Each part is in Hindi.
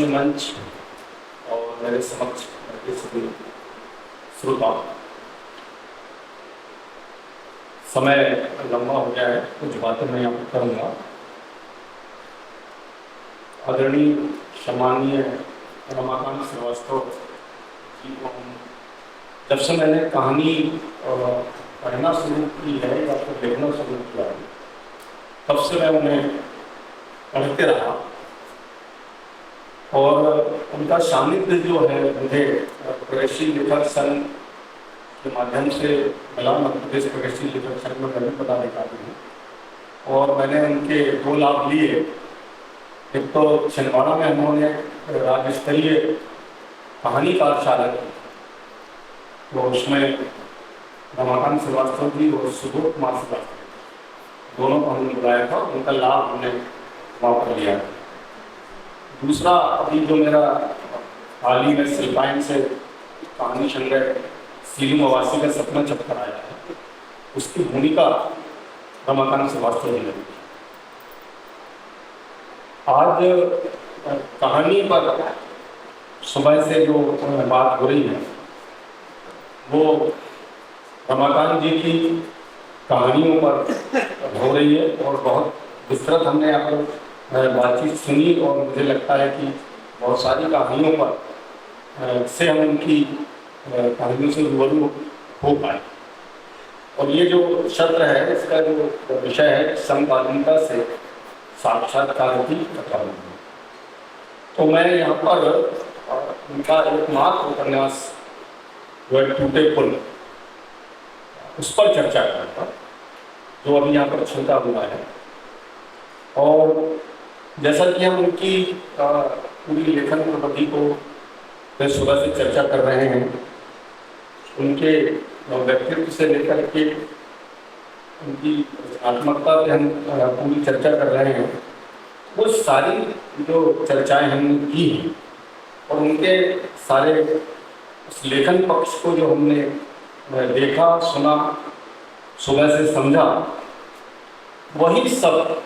रंगमंच और मेरे समक्ष बैठे सभी श्रोता, समय लंबा हो गया है, कुछ बातें मैं यहाँ पर करूँगा। आदरणीय सम्मानीय रमाकांत श्रीवास्तव जी को जब से मैंने कहानी पढ़ना शुरू की है या फिर देखना शुरू किया है, तब से मैं उन्हें पढ़ते रहा और उनका सानिध्य जो है मुझे प्रगतिशील लेखक संघ के माध्यम से मिला। मध्य प्रदेश प्रगतिशील लेखक संघ में मैं भी पदाधिकारी हूँ और मैंने उनके दो लाभ लिए। एक तो छिंदवाड़ा में उन्होंने राज्य स्तरीय कहानी कार्यशाला की, तो उसमें रमाकांत श्रीवास्तव जी और सुबोध कुमार श्रीवास्तव दोनों को हमने बुलाया था, उनका लाभ हमने वहाँ पर लिया। दूसरा, अभी जो मेरा हाल ही में शिल्पायन से कहानी संग्रह सीलू मवासी का सपना चक्कर आया है, उसकी भूमिका रमाकांत श्रीवास्तव जी ने दी। आज कहानी पर सुबह से जो बात हो रही है वो रमाकांत जी की कहानियों पर हो रही है और बहुत विस्तृत हमने यहाँ पर बातचीत सुनी और मुझे लगता है कि बहुत सारी कहानियों पर से हम उनकी कहानियों से रूबरू हो पाए। और ये जो सत्र है, इसका जो विषय है समकालीनता से साक्षात्कार की कथा। तो मैं यहाँ पर उनका एकमात्र उपन्यास जो टूटे पुल, उस पर चर्चा करता जो अभी यहाँ पर चलता हुआ है। और जैसा कि हम उनकी पूरी लेखन प्रवृत्ति को सुबह से चर्चा कर रहे हैं, उनके व्यक्तित्व से लेकर के उनकी रचनात्मकता पे हम पूरी चर्चा कर रहे हैं। वो सारी जो चर्चाएं हमने की हैं और उनके सारे उस लेखन पक्ष को जो हमने देखा, सुना, सुबह से समझा, वही सब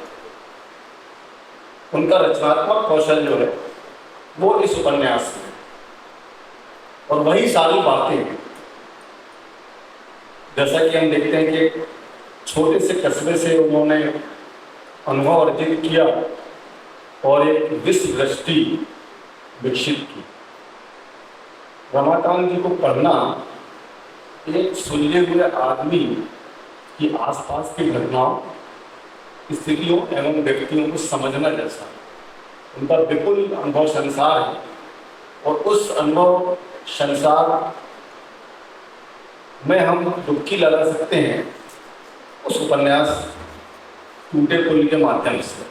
उनका रचनात्मक कौशल जो है वो इस उपन्यास में, और वही सारी बातें जैसा कि हम देखते हैं कि छोटे से कस्बे से उन्होंने अनुभव अर्जित किया और एक विश्व दृष्टि विकसित की। रमाकांत जी को पढ़ना एक सुलझे हुए आदमी की आसपास की घटनाओं, स्थितियों एवं व्यक्तियों को समझना जैसा। उनका विपुल अनुभव संसार है और उस अनुभव संसार में हम डुबकी लगा सकते हैं उस उपन्यास टूटे पुल के माध्यम से।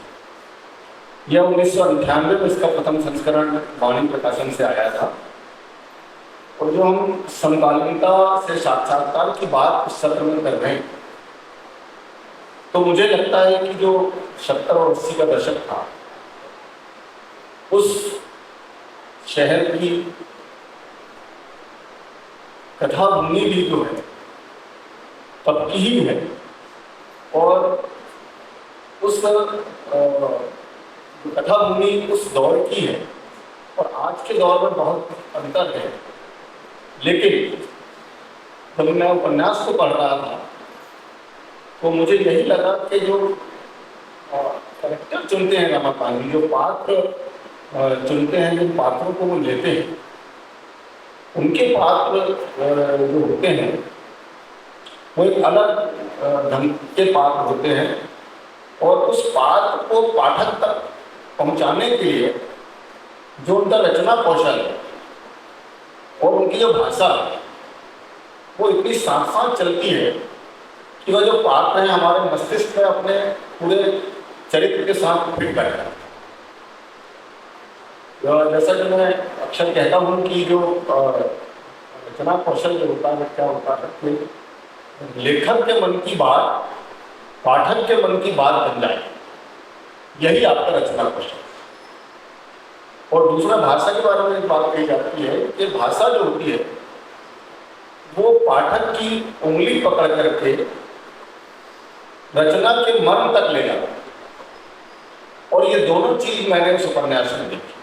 यह 1998 में इसका प्रथम संस्करण वाणी प्रकाशन से आया था। और जो हम समकालीनता से साक्षात्कार की बात इस सत्र में कर रहे हैं, तो मुझे लगता है कि जो 70 और 80 का दशक था, उस शहर की कथा भूमि भी जो है तब की ही है और उस कथा भूमि उस दौर की है और आज के दौर में बहुत अंतर है। लेकिन जब मैं उपन्यास को पढ़ रहा था तो मुझे यही लगा कि जो कैरेक्टर चुनते हैं रमाकांत जी, जो पात्र चुनते हैं, जिन पात्रों को वो लेते हैं, उनके पात्र जो होते हैं वो एक अलग ढंग के पात्र होते हैं और उस पात्र को पाठक तक पहुंचाने के लिए जो उनका रचना कौशल है और उनकी जो भाषा है वो इतनी साथ साथ चलती है कि वह जो पात्र हैं हमारे मस्तिष्क में अपने पूरे चरित्र के साथ फिट बैठ जाते हैं। जैसा कि मैं अक्सर कहता हूँ कि जो रचना कौशल जो होता है, क्या होता है कि लेखक के मन की बात पाठक के मन की बात बन जाए, यही आपका रचना कौशल। और दूसरा, भाषा के बारे में एक बात कही जाती है कि भाषा जो होती है वो पाठक की उंगली पकड़ करके रचना के मर्म तक ले जाता है। और ये दोनों चीज मैंने उस उपन्यास में देखी।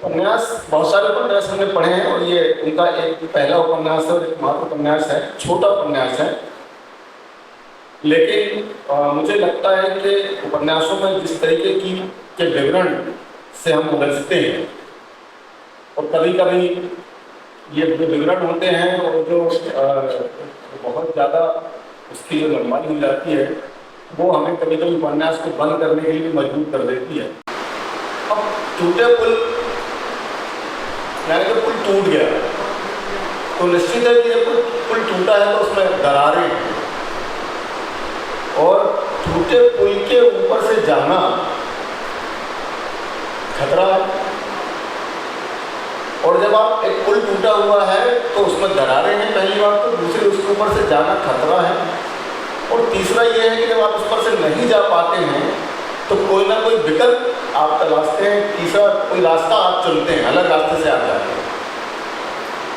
उपन्यास, बहुत सारे उपन्यास हमने पढ़े हैं और ये उनका एक पहला उपन्यास है और एकमात्र उपन्यास है, छोटा उपन्यास है। लेकिन मुझे लगता है कि उपन्यासों में जिस तरीके के विवरण से हम उलझते हैं और कभी कभी ये जो विवरण होते हैं और जो बहुत ज़्यादा उसकी जो लंबाई हो जाती है वो हमें कभी कभी उपन्यास को बंद करने के लिए मजबूर कर देती है। अब टूटे पुल, यानी कि पुल टूट गया तो निश्चित है कि ये पुल टूटा है तो उसमें दरारें हैं और टूटे पुल के ऊपर से जाना खतरा है। और जब आप एक पुल टूटा हुआ है तो उसमें दरारें हैं पहली बात तो, दूसरी उसके ऊपर से जाना खतरा है और तीसरा ये है कि जब आप उस पर से नहीं जा पाते हैं तो कोई ना कोई विकल्प आप तलाशते हैं, तीसरा कोई रास्ता आप चुनते हैं, अलग रास्ते से आप जाते हैं।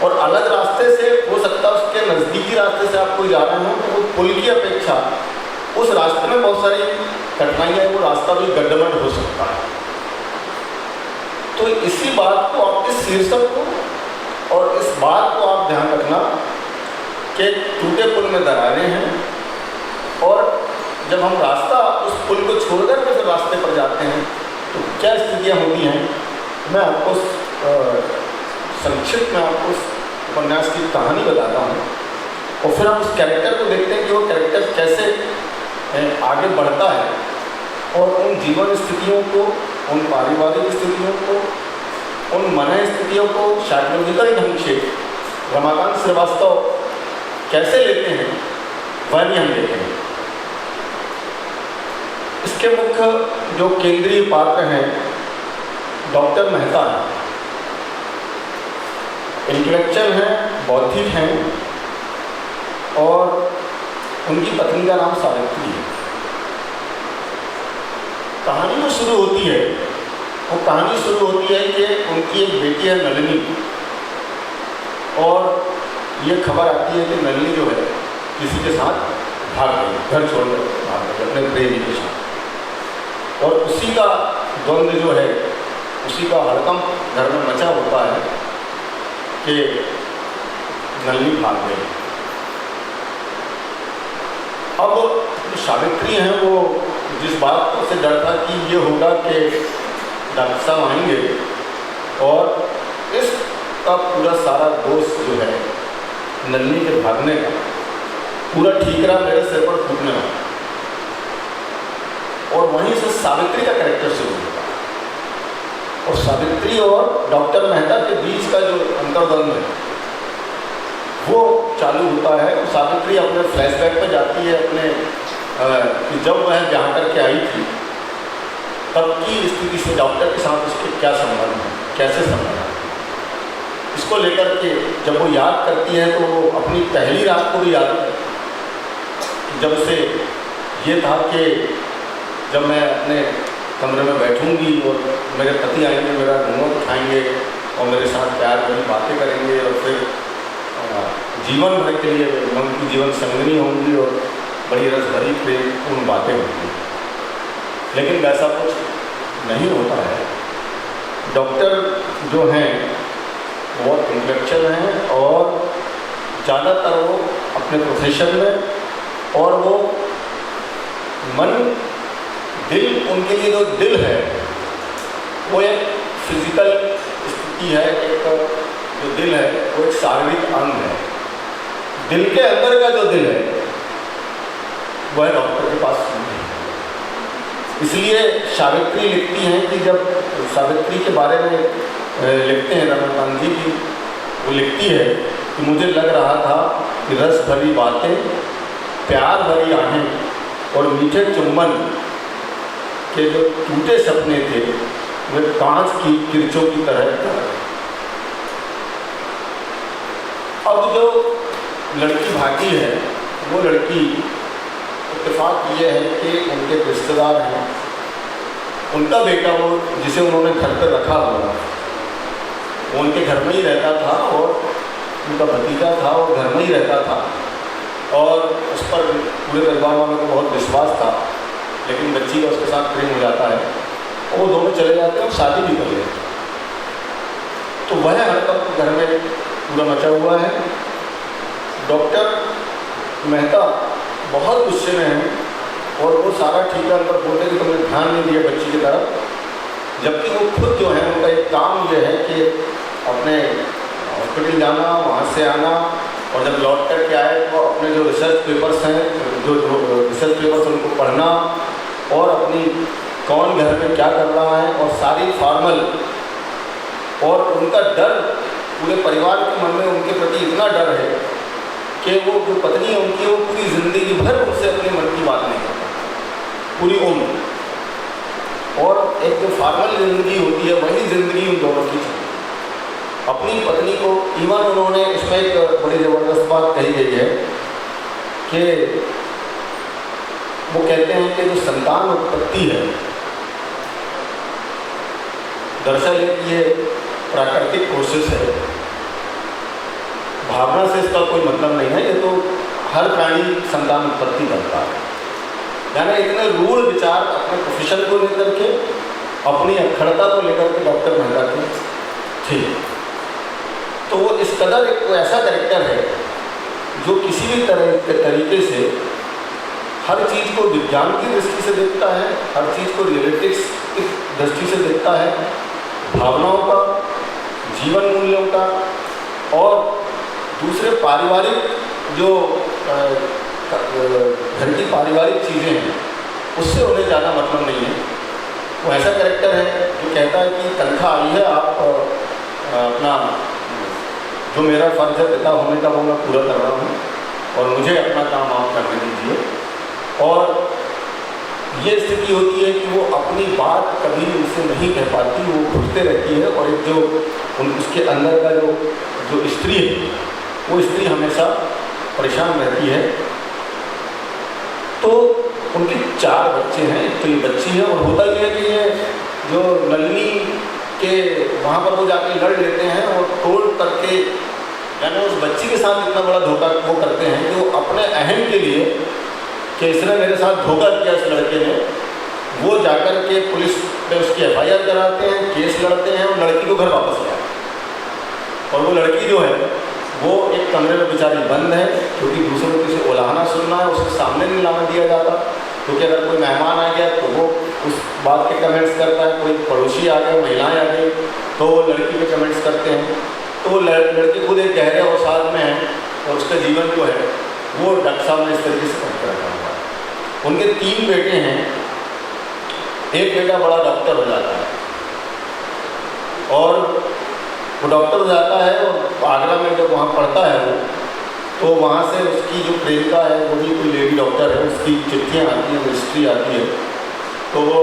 और अलग रास्ते से हो सकता है उसके नज़दीकी रास्ते से आप कोई जा रहे हो तो वो पुल की अपेक्षा उस रास्ते में बहुत सारी कठिनाइयाँ, वो रास्ता भी गड्ढामड हो सकता है। तो इसी बात को, आप इस शीर्षक को और इस बात को आप ध्यान रखना कि टूटे पुल में दरारें हैं और जब हम रास्ता उस पुल को छोड़कर के फिर रास्ते पर जाते हैं तो क्या स्थितियाँ होती हैं। मैं आपको संक्षिप्त में आपको उस उपन्यास की कहानी बताता हूँ और फिर हम उस कैरेक्टर को देखते हैं कि वो कैरेक्टर कैसे आगे बढ़ता है और उन जीवन स्थितियों को, उन पारिवारिक स्थितियों को, उन मन स्थितियों को साइकोलॉजिकल ढंग से रमाकांत श्रीवास्तव कैसे लेते हैं वह भी हम देखेंगे। इसके मुख्य जो केंद्रीय पात्र हैं डॉक्टर मेहता हैं, इंटेलेक्चुअल हैं, बौद्धिक हैं और उनकी पत्नी का नाम सावित्री है। कहानी जो शुरू होती है वो कहानी शुरू होती है कि उनकी एक बेटी है नलिनी और ये खबर आती है कि नलिनी जो है किसी के साथ भाग गई, घर छोड़कर भाग गई अपने प्रेमी के साथ। और उसी का द्वंद्व जो है, उसी का हड़कंप घर में मचा होता है कि नलिनी भाग गई। अब जो सावित्री हैं वो जिस बात से डर था कि ये होगा कि डॉक्टर साहब आएंगे और इसका पूरा सारा दोष जो है नलिनी के भागने का पूरा ठीकरा मेरे सिर पर फूटने लगा। और वहीं से सावित्री का कैरेक्टर शुरू होता है और सावित्री और डॉक्टर मेहता के बीच का जो अंतर्द्वंद है वो चालू होता है। और सावित्री अपने फ्लैशबैक पे जाती है अपने कि जब वह ब्याह करके आई थी तब की स्थिति से डॉक्टर के साथ उसके क्या संबंध है, कैसे संबंध है, इसको लेकर के जब वो याद करती है तो वो अपनी पहली रात को भी याद है जब से ये था कि जब मैं अपने कमरे में बैठूंगी और मेरे पति आएंगे, मेरा घूंघट उठाएंगे और मेरे साथ प्यार भरी बातें करेंगे और फिर जीवन भर के लिए मैं उनकी जीवन संगनी होंगी और बड़ी रस भरी प्रेमपूर्ण बातें होंगी। लेकिन वैसा कुछ नहीं होता है। डॉक्टर जो हैं वो इंटेलेक्चुअल हैं और ज़्यादातर वो अपने प्रोफेशन में और वो मन दिल, उनके लिए जो दिल है वो एक फिजिकल स्थिति है, एक जो दिल है वो एक शारीरिक अंग है। दिल के अंदर का जो दिल है वह डॉक्टर के पास नहीं है। इसलिए सावित्री लिखती हैं कि जब सावित्री के बारे में लिखते हैं रमाकांत जी की, वो लिखती है कि मुझे लग रहा था कि रस भरी बातें, प्यार भरी आहें और मीठे चुम्बन के जो टूटे सपने थे वे कांच की किरचों की तरह। अब जो लड़की भागी है वो लड़की, इत्तेफाक ये है कि उनके रिश्तेदार हैं, उनका बेटा वो जिसे उन्होंने घर पर रखा हुआ वो उनके घर में ही रहता था और उनका भतीजा था वो घर में ही रहता था और उस पर पूरे परिवार वालों को बहुत विश्वास था। लेकिन बच्ची का उसके साथ प्रेम हो जाता है और वो दोनों चले जाते हैं और शादी भी कर लेते हैं। तो वह हड़कंप घर में पूरा मचा हुआ है। डॉक्टर मेहता बहुत गुस्से में हैं और वो सारा ठीका उन पर बोलते कि तुमने ध्यान नहीं दिया बच्ची की तरफ, जबकि वो खुद जो है उनका एक काम ये है कि अपने हॉस्पिटल जाना, वहाँ से आना, और जब लौट कर के आए तो अपने जो रिसर्च पेपर्स हैं, जो रिसर्च पेपर्स उनको पढ़ना, और अपनी कौन घर में क्या कर रहा है, और सारी फॉर्मल, और उनका डर पूरे परिवार के मन में उनके प्रति इतना डर है कि वो जो पत्नी है उनकी, वो पूरी ज़िंदगी भर उनसे अपने मन की बात नहीं करता, पूरी उम्र। और एक जो फॉर्मल ज़िंदगी होती है वही ज़िंदगी उन दोनों की थी। अपनी पत्नी को इवन उन्होंने, इसमें एक बड़ी ज़बरदस्त बात कही गई है कि वो कहते हैं कि जो संतान उत्पत्ति है, दरअसल ये प्राकृतिक प्रोसेस है, भावना से इसका कोई मतलब नहीं है। ये तो हर प्राणी संतान उत्पत्ति करता है। यानी इतने रूढ़ विचार अपने प्रोफेशन को लेकर के, अपनी अखड़ता को लेकर के डॉक्टर मेहता के थे। तो वो इस कदर एक ऐसा कैरेक्टर है जो किसी भी तरह के तरीके से हर चीज़ को विज्ञान की दृष्टि से देखता है, हर चीज़ को रियलिटिक्स की दृष्टि से देखता है, भावनाओं का, जीवन मूल्यों का, और दूसरे पारिवारिक जो घर की पारिवारिक चीज़ें हैं उससे उन्हें ज़्यादा मतलब नहीं है। वो ऐसा कैरेक्टर है जो कहता है कि तनख्वाह आई है, आप अपना जो मेरा फ़र्ज़ है पिता होने का वो मैं पूरा कर रहा हूँ, और मुझे अपना काम आप करने दीजिए। और ये स्थिति होती है कि वो अपनी बात कभी उनसे नहीं कह पाती, वो घुटते रहती है, और एक जो उसके अंदर का जो स्त्री है, वो स्त्री हमेशा परेशान रहती है। तो उनके 4 बच्चे हैं, तो ये बच्ची है, और होता ये है कि ये जो नलिनी के वहाँ पर वो जाके लड़ लेते हैं और तोड़ करके, यानी उस बच्ची के साथ इतना बड़ा धोखा वो करते हैं कि वो अपने अहम के लिए कि इसने मेरे साथ धोखा किया इस लड़के ने, वो जाकर के पुलिस में उसकी FIR कराते हैं, केस लड़ते हैं, और लड़की को घर वापस ले आते हैं। और वो लड़की जो है वो एक कमरे में बेचारी बंद है, क्योंकि दूसरों की से उलाहना सुनना है, उसके सामने नहीं लाना दिया जाता, क्योंकि अगर कोई मेहमान आ गया तो वो उस बात के कमेंट्स करता है, कोई पड़ोसी आ गए, महिलाएं आ गई तो वो लड़की पे कमेंट्स करते हैं। तो वो लड़की खुद एक गहरे अवसाद में है, और उसका जीवन जो है वो डॉक्टर साहब ने इस तरीके से करके रखा हुआ है। उनके 3 बेटे हैं, एक बेटा बड़ा डॉक्टर हो जाता है, और वो डॉक्टर हो जाता है, और आगरा में जब वहाँ पढ़ता है वो, तो वहाँ से उसकी जो प्रेमिका है वो भी कोई लेडी डॉक्टर है, उसकी चिट्ठियाँ आती हैं, रजिस्ट्री आती है। तो वो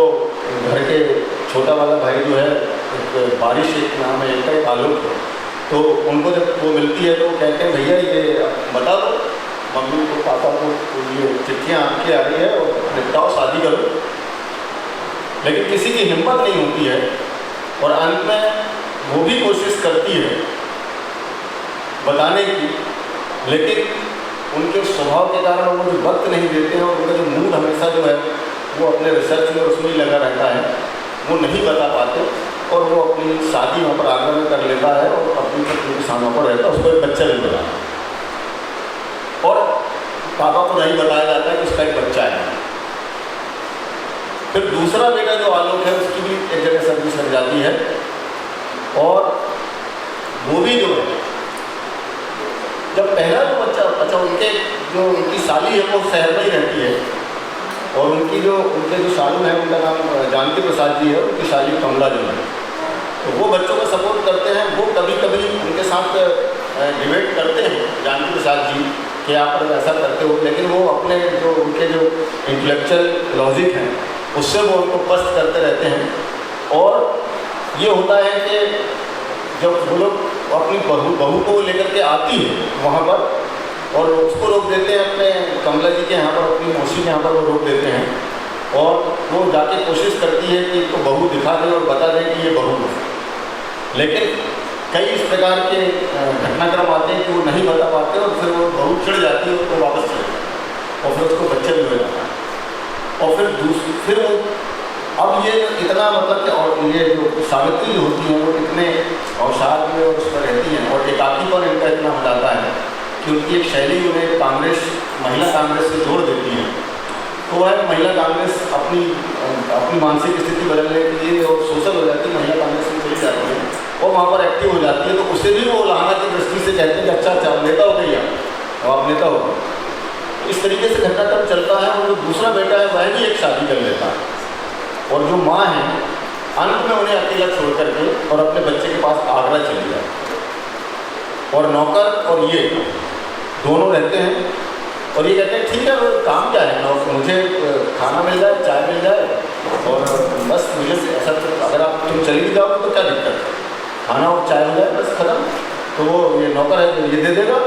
घर के छोटा वाला भाई जो है, एक बारिश एक नाम है, एक आलोक है, तो उनको जब वो मिलती है तो वो कहते हैं भैया ये बता दो मम्मी को, पापा को, तो ये चिट्ठियाँ आपकी आ रही है और निपटाओ, शादी करो। लेकिन किसी की हिम्मत नहीं होती है, और अंत में वो भी कोशिश करती है बताने की, लेकिन उनके स्वभाव के कारण वो जो वक्त नहीं देते हैं, और उनका जो मूड हमेशा जो है वो अपने रिसर्च में उसमें ही लगा रहता है, वो नहीं बता पाते, और वो अपनी शादी वहाँ पर आगरा में कर लेता है, और अपनी पत्नी के सामने पर रहता है, उसको एक बच्चा भी बता, और पापा को नहीं बताया जाता है कि उसका एक बच्चा है। फिर दूसरा बेटा जो आलोक है, उसकी भी एक जगह सर्विस लग जाती है, और वो भी जो है जब पहला जो बच्चा, अच्छा उनके जो उनकी साली है वो शहर में ही रहती है, और उनके जो सालू हैं उनका नाम जानकी प्रसाद जी है, उनकी साली कमला जो है, तो वो बच्चों को सपोर्ट करते हैं। वो कभी कभी उनके साथ डिबेट करते हैं जानकी प्रसाद जी कि आप ऐसा करते हो, लेकिन वो अपने जो उनके जो इंटेलेक्चुअल लॉजिक हैं उससे वो उनको पस्त करते रहते हैं। और ये होता है कि जब वो लोग अपनी बहू को लेकर के आती है वहाँ पर, और उसको रोक देते हैं अपने कमला जी के यहाँ पर, अपनी मौसी के यहाँ पर वो रोक देते हैं, और वो जाके कोशिश करती है कि इसको बहू दिखा दें और बता दें कि ये बहू है। लेकिन कई इस प्रकार के घटनाक्रम आते हैं कि वो नहीं बता पाते, और फिर वो बहू चिढ़ जाती है, उसको वापस चले जाती है, और फिर उसको बच्चा भी हो जाता है। और फिर वो अब ये इतना मतलब कि और ये जो सावित्री जो होती हैं वो इतने अवसाद में और उस पर रहती हैं और एकाकीपन इनका इतना हो जाता है कि उनकी एक शैली उन्हें कांग्रेस महिला कांग्रेस से जोड़ देती है। तो वह महिला कांग्रेस अपनी मानसिक स्थिति बदलने के लिए और सोशल हो जाती है, महिला कांग्रेस में चली जाती है और वहाँ पर एक्टिव हो जाती है। तो उसे भी वो लाना की दृष्टि से कहते हैं कि अच्छा अच्छा नेता हो गई आप नेता हो गए। इस तरीके से घटनाक्रम चलता है और जो दूसरा बेटा है वह भी एक शादी कर लेता है और जो माँ है अंत में उन्हें अकेला छोड़ करके और अपने बच्चे के पास आगरा चली जाए और नौकर और ये दोनों रहते हैं और ये कहते हैं ठीक है काम क्या है, मुझे खाना मिल जाए, चाय मिल जाए और बस मुझे ऐसा, अगर तुम चली भी जाओगे तो क्या दिक्कत है, खाना और चाय हो जाए बस खत्म। तो वो ये नौकर है ये दे देगा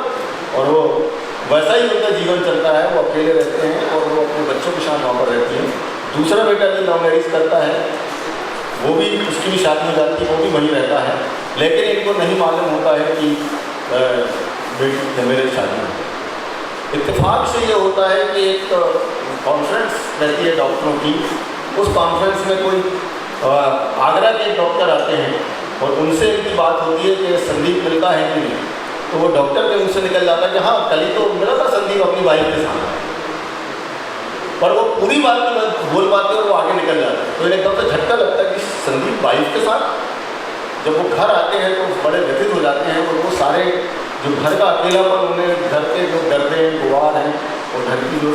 और वो वैसा ही उनका जीवन चलता है, वो अकेले रहते हैं और वो अपने बच्चों के साथ नौकर रहती हैं। दूसरा बेटा भी लव मैरिज करता है, वो भी उसकी भी शादी हो जाती है, वो भी वहीं रहता है, लेकिन इनको नहीं मालूम होता है कि बेटी मेरे शादी में। इत्तेफाक से ये होता है कि एक कॉन्फ्रेंस रहती है डॉक्टरों की, उस कॉन्फ्रेंस में कोई आगरा के डॉक्टर आते हैं और उनसे इनकी बात होती है कि संदीप मिलता है कि नहीं। तो वो डॉक्टर के मुँह से निकल जाता है कि हाँ कल ही तो मिला था संदीप अपनी वाइफ के साथ, पर वो पूरी बात की बोल पाते और वो आगे निकल जाता है। तो इन्हें एकदम से झटका लगता है कि संदीप वाइफ के साथ। जब वो घर आते हैं तो बड़े व्यथित हो जाते हैं और वो सारे जो घर का अकेलापन, उन्हें घर के जो दर्दें गुवार हैं और घर की जो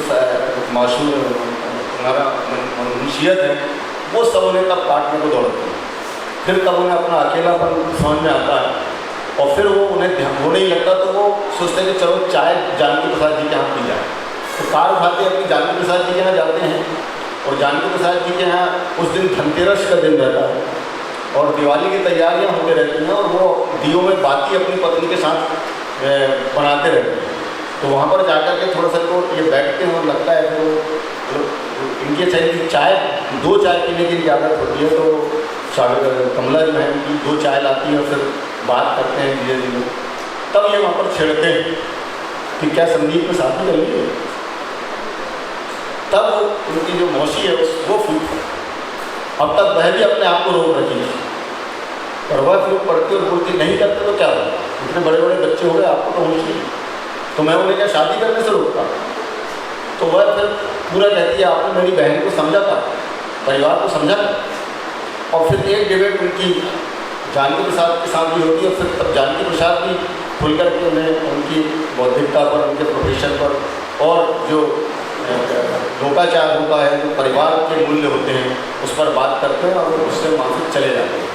मासूम हमारा मुंशियत है वो सब उन्हें तब काटने को दौड़ते हैं। फिर तब उन्हें अपना अकेलापन समझ में आता है और फिर वो उन्हें वो नहीं लगता तो वो सोचते हैं कि चलो चाय जानकी प्रसाद जी के यहाँ पी जाए। तो कार उठाते अपनी जानकी प्रसाद जी के यहाँ जाते हैं और जानकी प्रसाद जी के यहाँ उस दिन धनतेरस का दिन रहता है और दिवाली की तैयारियां होते रहती हैं और वो दियों में बाती अपनी पत्नी के साथ बनाते रहते हैं। तो वहाँ पर जाकर के थोड़ा सा तो ये बैठते हैं और लगता है तो इनके चाहिए चाय, 2 चाय पीने की आदत होती है। तो कमला जो है उनकी 2 चाय लाती है और फिर बात करते हैं धीरे धीरे। तब ये वहाँ पर छेड़ते हैं कि क्या संदीप में शादी कर ली है। तब उनकी जो मौसी है वो फूट, अब तक वह भी अपने आप को रोक रखी है और वह फिर पढ़ती और बोलती नहीं करते तो क्या हो, इतने बड़े बड़े बच्चे हो गए आपको तो होनी चाहिए, तो मैं उन्हें क्या शादी करने से रोकता। तो वह फिर पूरा कहती है आपने मेरी बहन को समझा था, परिवार को समझा था। और फिर एक डिबेट उनकी जानकी प्रसाद के साथ भी होती है और फिर तब जानकी प्रसाद भी खुल कर के उन्हें उनकी बौद्धिकता पर, उनके प्रोफेशन पर और जो लोकाचार होता है, जो परिवार के मूल्य होते हैं उस पर बात करते हैं और उससे माफिक चले जाते हैं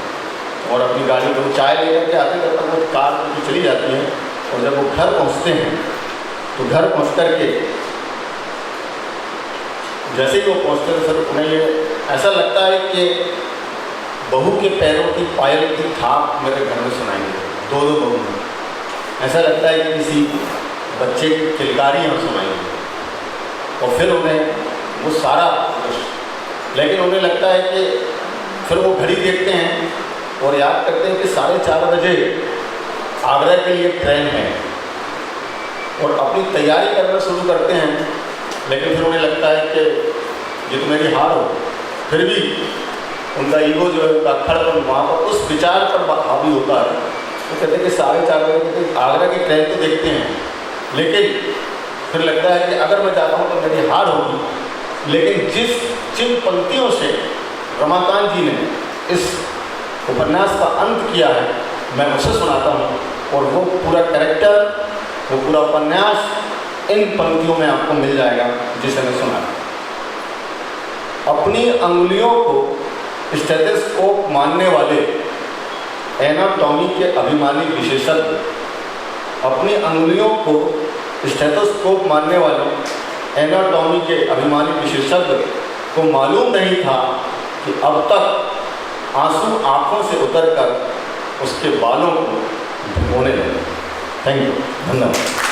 और अपनी गाड़ी में चाय लेकर के आते तब तक वो कार उनकी चली जाती है। और जब वो घर पहुंचते हैं तो घर पहुंच कर के जैसे ही वो पहुंचते हैं सर उन्हें ये ऐसा लगता है कि बहू के पैरों की पायल की थाप मेरे घर में सुनाई दे, 2-2 बहू में ऐसा लगता है कि किसी बच्चे की किलकारी यहाँ सुनाई दे। और फिर उन्हें वो सारा, लेकिन उन्हें लगता है कि फिर वो घड़ी देखते हैं और याद करते हैं कि 4:30 बजे आगरा के लिए ट्रेन है और अपनी तैयारी करना शुरू करते हैं। लेकिन फिर उन्हें लगता है कि ये तो मेरी हार हो, फिर भी उनका ईगो जो है उनका अक्खड़पन वहाँ पर उस विचार पर हावी होता है। वो कहते हैं कि 4:30 बजे आगरा की ट्रेन तो देखते हैं, लेकिन फिर लगता है कि अगर मैं जाता हूँ तो मेरी हार होगी। लेकिन जिन पंक्तियों से रमाकांत जी ने इस उपन्यास का अंत किया है मैं उसे सुनाता हूँ और वो पूरा कैरेक्टर, वो पूरा उपन्यास इन पंक्तियों में आपको मिल जाएगा जिसे मैं सुना। अपनी अंगुलियों को स्टेथोस्कोप मानने वाले एनाटॉमी के अभिमानी विशेषज्ञ, अपनी अंगुलियों को स्टेथोस्कोप मानने वाले एनाटॉमी के अभिमानी विशेषज्ञ को मालूम नहीं था कि अब तक आंसू आंखों से उतरकर उसके बालों को भिगोने लगे। थैंक यू, धन्यवाद।